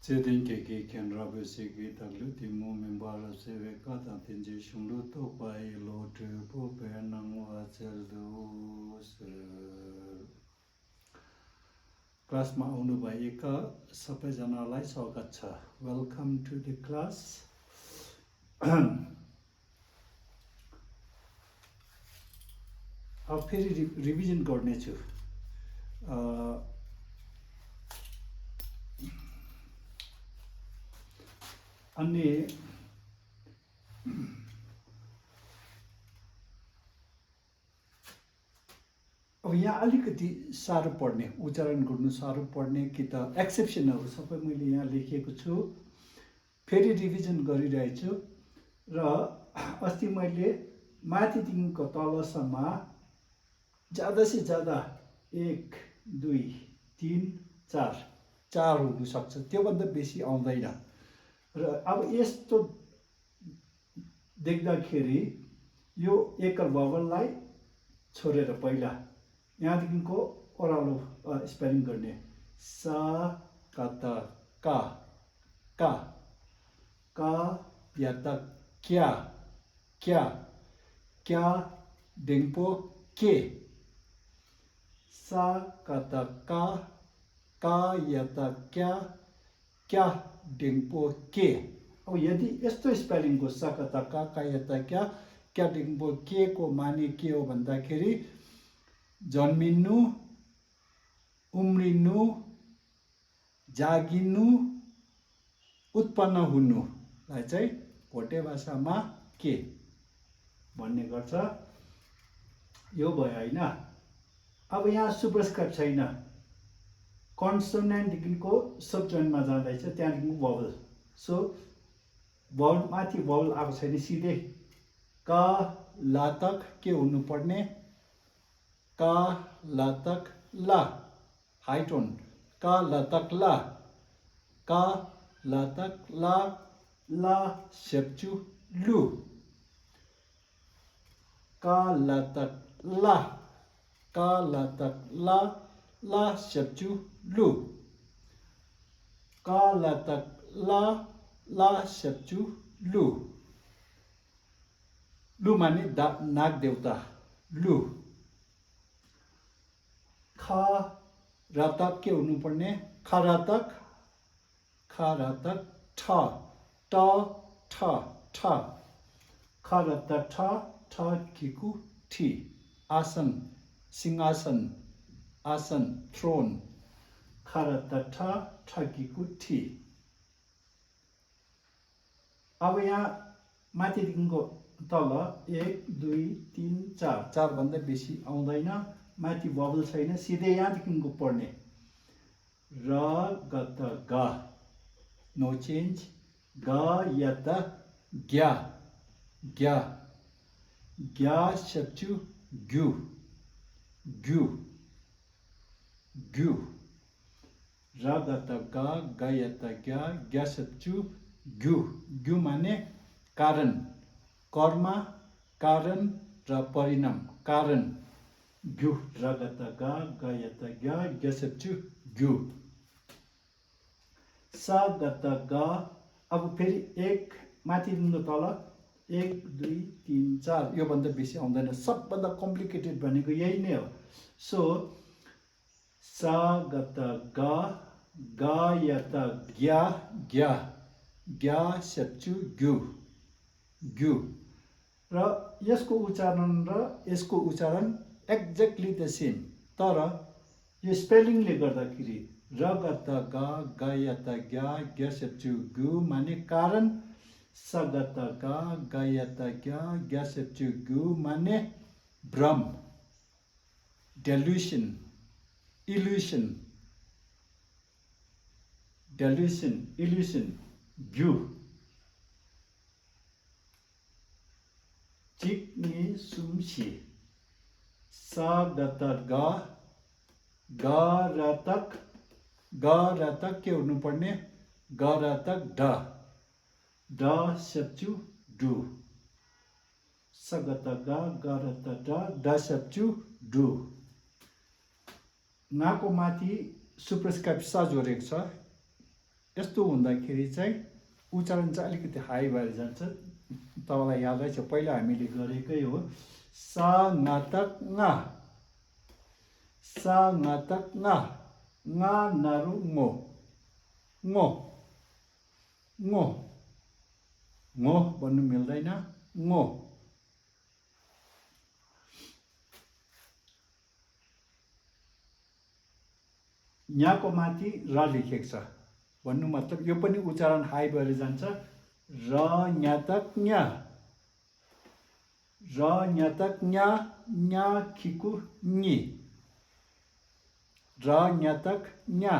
제딩케게 캔라베세게 달루티모 멤바라세베카 단텐제 슝루토 파일로트 पोपेनाङवाचलदुस क्लासमा आउनुभएका सबैजनालाई स्वागत छ वेलकम टु द क्लास अब फेरि रिभिजन गर्नेछु अनि अब यहाँ अलिकति साह्रो पढ्ने उच्चारण गर्नु साह्रो पढ्ने कि त एक्सेप्सनहरू सबै मैले यहाँ लेखेको छु फेरि रिभिजन गरिरहेछु र अस्ति मैले माथिदेखिको तलसम्म ज्यादा से ज्यादा 1 2 3 4 हुन सक्छ त्योभन्दा बेसी आउँदैन र अब यस्तो देख्दाखेरि यो एकल भवललाई छोडेर पहिला यहाँदेखिको ओह्रालो स्पेलिङ गर्ने सा कता का का का या त क्या क्या क्या डेङ्पो के सा कता का या त क्या डेङ्पो के अब यदि यस्तो स्पेलिङको सा कता का या त क्या डेङ्पो के को माने के हो भन्दाखेरि जन्मिनु उम्रिनु जागिनु उत्पन्न हुनुलाई चाहिँ भोटे भाषामा के भन्ने गर्छ यो भयो हैन अब यहाँ सुपरस्क्रिप्ट छैन कन्सोनेन्टदेखिको सबजोइनमा जाँदैछ त्यहाँदेखिको भवल सो भवल माथि भवल आएको छैन सिधै क ला तक के हुनुपर्ने क ला तक ला हाई टोन क ला तक ला क ला तक ला सेप्चु लु क ला तक ला क ला तक ला सेप्चु लु क ला तक ला सेप्चु लु लु माने नाग देवता लु ख रातक के हुनुपर्ने ख रातक ठ ट ठ ठ ख रातक ठ किकु ठी आसन सिंहासन आसन थ्रोन ख रातक ठ किकु ठी अब यहाँ माथिदेखिको तल 1 2 3 4 भन्दा बेसी आउँदैन माथि बबल छैन सिधै यहाँदेखिको पढ्ने र ग त ग नो चेन्ज ग या त ग्या ग्या ग्या सेप्चु ग्यु ग्यु ग्यु र ग त ग या त ग्या सेप्चु ग्यु ग्यु माने कारण कर्म कारण र परिणाम कारण ग्यु रगत ग या त ग्या सेप्चु ग्यु स गत ग अब फेरि एक माथिदेखिको तल 1 2 3 4 यो भन्दा बेसी आउँदैन सबभन्दा कम्प्लिकेटेड भनेको यही नै हो सो स गत ग या त ग्या सेप्चु ग्यु ग्यु र यसको उच्चारण र यसको उच्चारण एक्ज्याक्टली द सेम तर यो स्पेलिङले गर्दाखेरि र ग त ग या त ग्या सेप्चु ग्यु माने कारण स ग त ग या त ग्या सेप्चु ग्यु माने भ्रम डेल्युसन इल्युसन ग्यु चिक्ने सुमसी स ग त ग रातक के हुनुपर्ने ग रातक ड सेप्चु डु स ग त ग रातक ड सेप्चु डु नाको माथि सुपरस्क्रिप्ट स जोडेको छ यस्तो हुँदाखेरि चाहिँ उच्चारण चाहिँ अलिकति हाई भएर जान्छ। तपाईँलाई यादै छ पहिला हामीले गरेकै हो। सा नातक nga, सा नातक nga नारु ngो, ngो ngो ngो भन्नु मिल्दैन, ngो। यहाँको माथि र लेखेको छ भन्नु मतलब यो पनि उच्चारण हाई भएर जान्छ। र न्यातक न्या, र न्यातक न्या, न्या खिकु नी, र न्यातक न्या,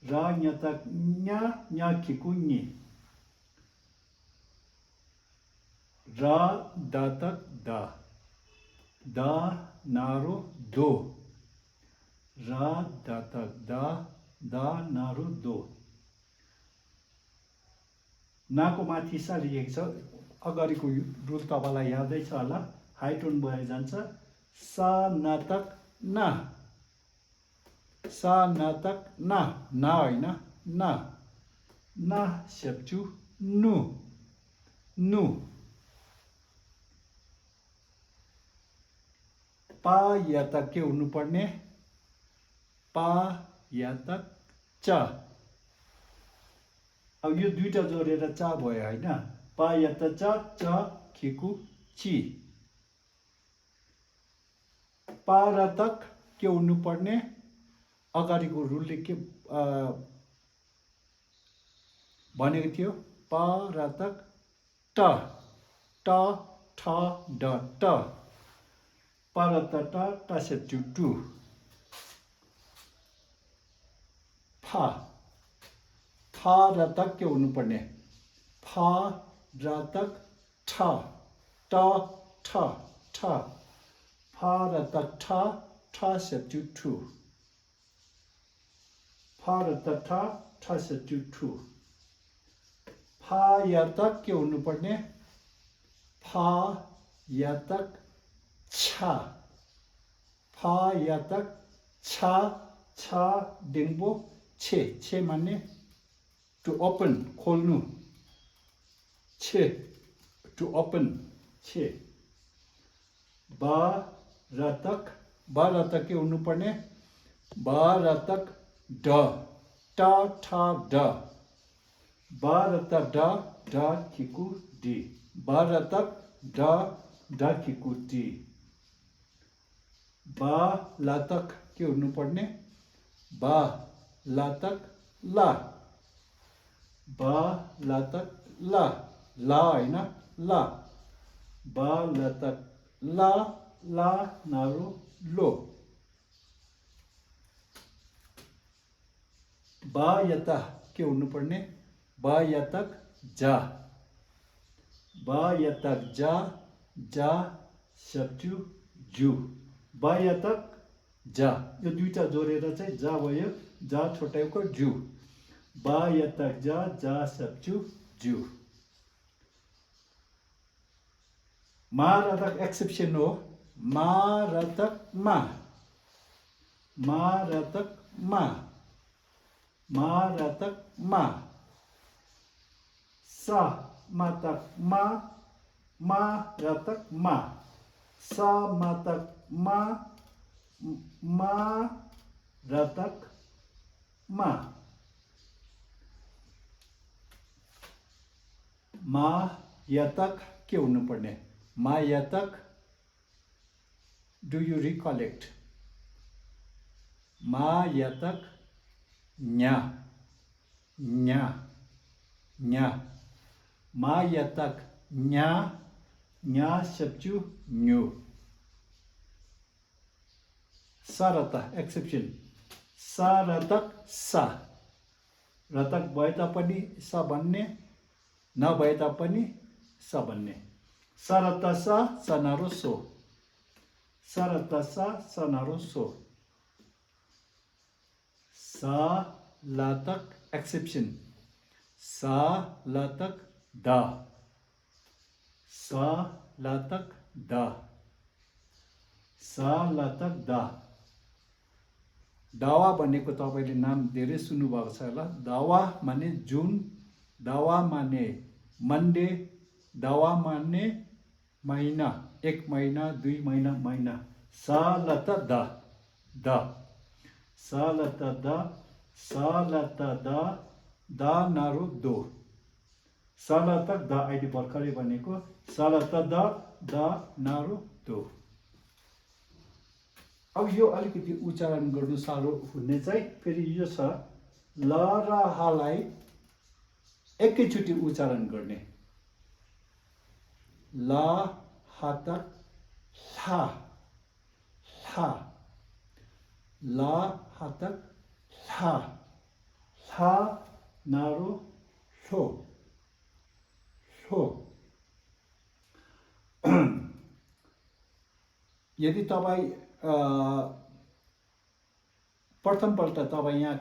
र न्यातक न्या, न्या खिकु नी, र दातक दा, दा नारो दो, र दातक दा, दा नारो दो। नाको माथि सा लेखेको छ। अगाडिको रुल तपाईँलाई यादै छ होला, हाई टोन भएर जान्छ। सा नातक ना, सा नातक ना, ना होइन ना, ना सेप्चु नु, नु। पा या तक के हुनुपर्ने, पा या तक च। अब यो दुईटा जोडेर चा भयो होइन। पा या त च खिकु ची। पा र तक के हुनुपर्ने, अगाडिको रुलले के भनेको थियो, पा र तक ट, ट ठ ड ट, पा र त ट सेप्चु टु। फा, फा र तक के हुनुपर्ने, फा र तक ठ, ट ठ ठ, फा र तक ठ, ठ सेप्चु ठु, फा र तक ठ, ठ सेप्चु ठु। फा या तक के हुनुपर्ने, फा या तक छ, फा या तक छ, छ डिङ्बो छे, छे मान्ने टु ओपन, खोल्नु, छे टु ओपन, छे। बा र तक, बा र तक के हुनुपर्ने, बा र तक ड, ट ठ ड, बा र तक ड, ड खिकु डी, बा र तक ड, ड खिकु डी। बा ला तक के हुनुपर्ने, बा ला तक ला, बा ला तक ला, ला होइन ला, बा ला तक ला, ला नारो लो। बा या तक के हुनुपर्ने, बा या तक जा, बा या तक जा, जा सेप्चु जु, बा या तक जा। यो दुईटा जोडेर चाहिँ जा भयो, जा छोटाएको जु, बा या तक जा, जा सेप्चु जु। मा र तक एक्सेप्सन हो। मा र तक मा, मा र तक मा, मा र तक मा। सा मा तक मा, मा र तक मा, सा मा तक मा, मा र तक मा। मा या तक के हुनुपर्ने, मा या तक डु यु रिकलेक्ट, मा या तक न्या, न्या, न्या। मा या तक न्या, न्या सेप्चु न्यु। सा र तक एक्सेप्सन, सा र तक सा, र तक भए तापनि सा भन्ने, नभए तापनि सा भन्ने। सा र त सा नारो सो, सा र त सा नारो सो। सा ला तक एक्सेप्सन, सा ला तक दा, सा ला तक दा, सा ला तक दा। दावा भनेको तपाईँले नाम धेरै सुन्नुभएको छ होला। दावा माने जुन, दावा माने मन्डे, दावा माने महिना, 1 महिना 2 महिना महिना। सालत द सालत द दा नारो दो। सालत द अहिले भर्खरै भनेको सालत द नारो दो। अब यो अलिकति उच्चारण गर्नु साह्रो हुने चाहिँ फेरि यो छ, ल र हालाई एकैचोटि उच्चारण गर्ने। ल हातक ला, ला, ल हातक ला, ला नारो लो, लो। यदि तपाईँ प्रथमपल्ट तपाईँ यहाँ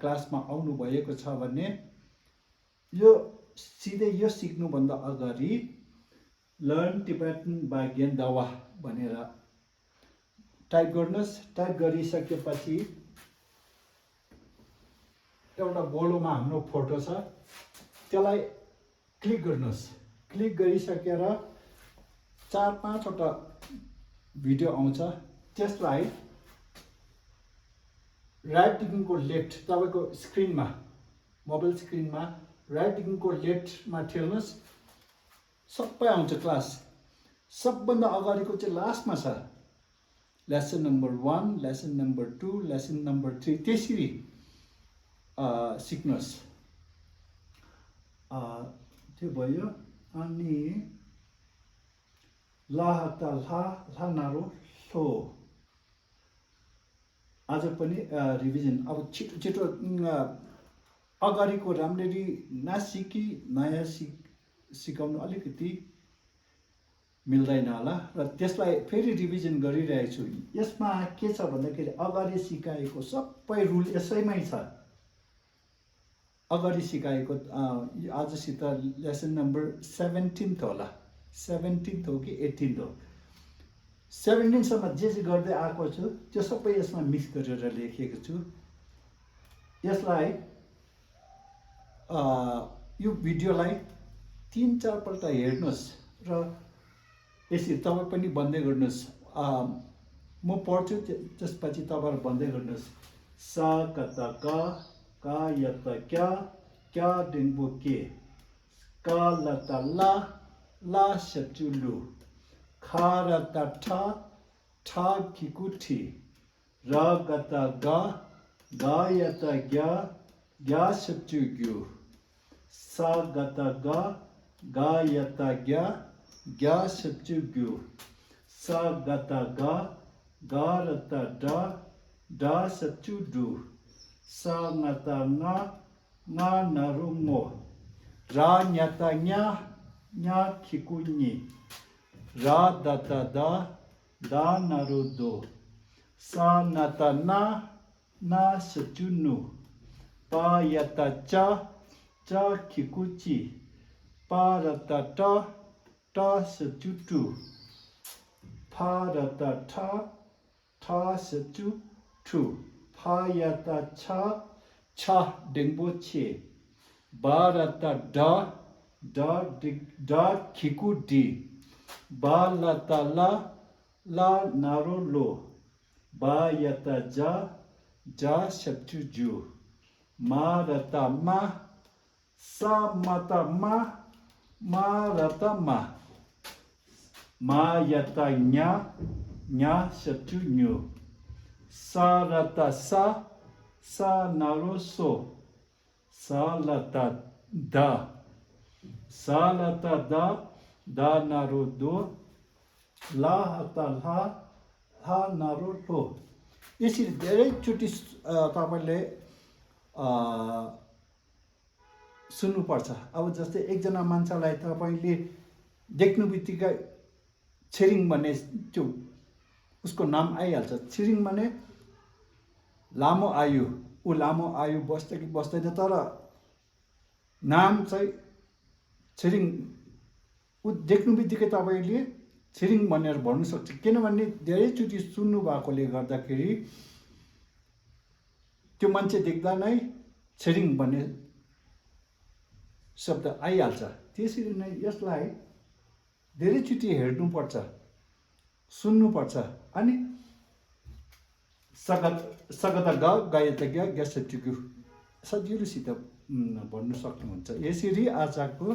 क्लासमा आउनुभएको छ भने यो सिधै यो सिक्नुभन्दा अगाडि लर्न टिबेटन बाई ज्ञान दावा भनेर टाइप गर्नुहोस्। टाइप गरिसकेपछि एउटा बोलोमा हाम्रो फोटो छ, त्यसलाई क्लिक गर्नुहोस्। क्लिक गरिसकेर 4-5 वटा भिडियो आउँछ, त्यसलाई राइटदेखिको लेफ्ट तपाईँको स्क्रिनमा, मोबाइल स्क्रिनमा राइटदेखिको लेफ्टमा ठेल्नुहोस्, सबै आउँछ क्लास। सबभन्दा अगाडिको चाहिँ लास्टमा छ, lesson number 1, lesson number 2, lesson number 3, त्यसरी सिक्नुहोस्। त्यो भयो। अनि ला हाता ला, ला नारो लो। आज पनि रिभिजन। अब छिटो छिटो अगाडिको राम्ररी नसिकी नयाँ सिकाउनु अलिकति मिल्दैन होला र त्यसलाई फेरि रिभिजन गरिरहेको छु। यसमा के छ भन्दाखेरि अगाडि सिकाएको सबै रुल यसैमै छ। अगाडि सिकाएको आजसित लेसन नम्बर 17 होला, 17 हो कि 18 हो। 17सम्म जे गर्दै आएको छु त्यो सबै यसमा मिक्स गरेर लेखेको छु। यसलाई यो भिडियोलाई 3-4 पल्ट हेर्नुहोस् र यसरी तपाईँ पनि भन्दै गर्नुहोस्। म पढ्छु, त्यसपछि तपाईँहरू भन्दै गर्नुहोस्। सा कता का यत क्या डेङ्बो के, का लता ला सचुलु, खा रता ठा खिकुठी, र गता गा यता ग्या सचु ग्यु, सा गता गा यता ग्या सचु ग्यु, सा गता गा रता डा सचु डु, सा नता ना नरु मो, रा न्याता न्या खिकु नि, रा दता दा नरु दो, सा नता ना सचु नु, पा यता चा खिकु ची, पा रता टा सचु टु, फा रता ठा सचु ठु, फा यता छा डेङ्बो छे, बा रता डा खिकु डी, बा लता ला नारो लो, बा यता जा सचु जु, मा रता सा मता मा रता मा यता न्या सचु न्यु, सा रता सा नारो सो, सा लता दा नारो दो, ला हता ला नारो लो। यसरी धेरैचोटि तपाईँले सुन्नुपर्छ। अब जस्तै एकजना मान्छेलाई तपाईँले देख्नु बित्तिकै छिरिङ भन्ने त्यो उसको नाम आइहाल्छ। छिरिङ भने लामो आयु, ऊ लामो आयु बस्छ कि बस्दैन, तर नाम चाहिँ छिरिङ। ऊ देख्नु बित्तिकै तपाईँले छिरिङ भनेर भन्नु सक्छ, किनभने धेरैचोटि सुन्नु भएकोले गर्दाखेरि त्यो मान्छे देख्दा नै छिरिङ भन्ने शब्द आइहाल्छ। त्यसरी नै यसलाई धेरैचोटि हेर्नुपर्छ, सुन्नुपर्छ। अनि सगत ग गयत ग ग्यासटिगु सजिलोसित भन्नु सक्नुहुन्छ। यसरी आजको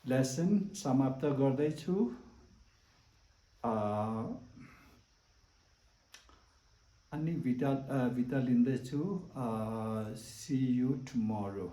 लेसन समाप्त गर्दैछु। अनि बिदा लिँदैछु। See you tomorrow.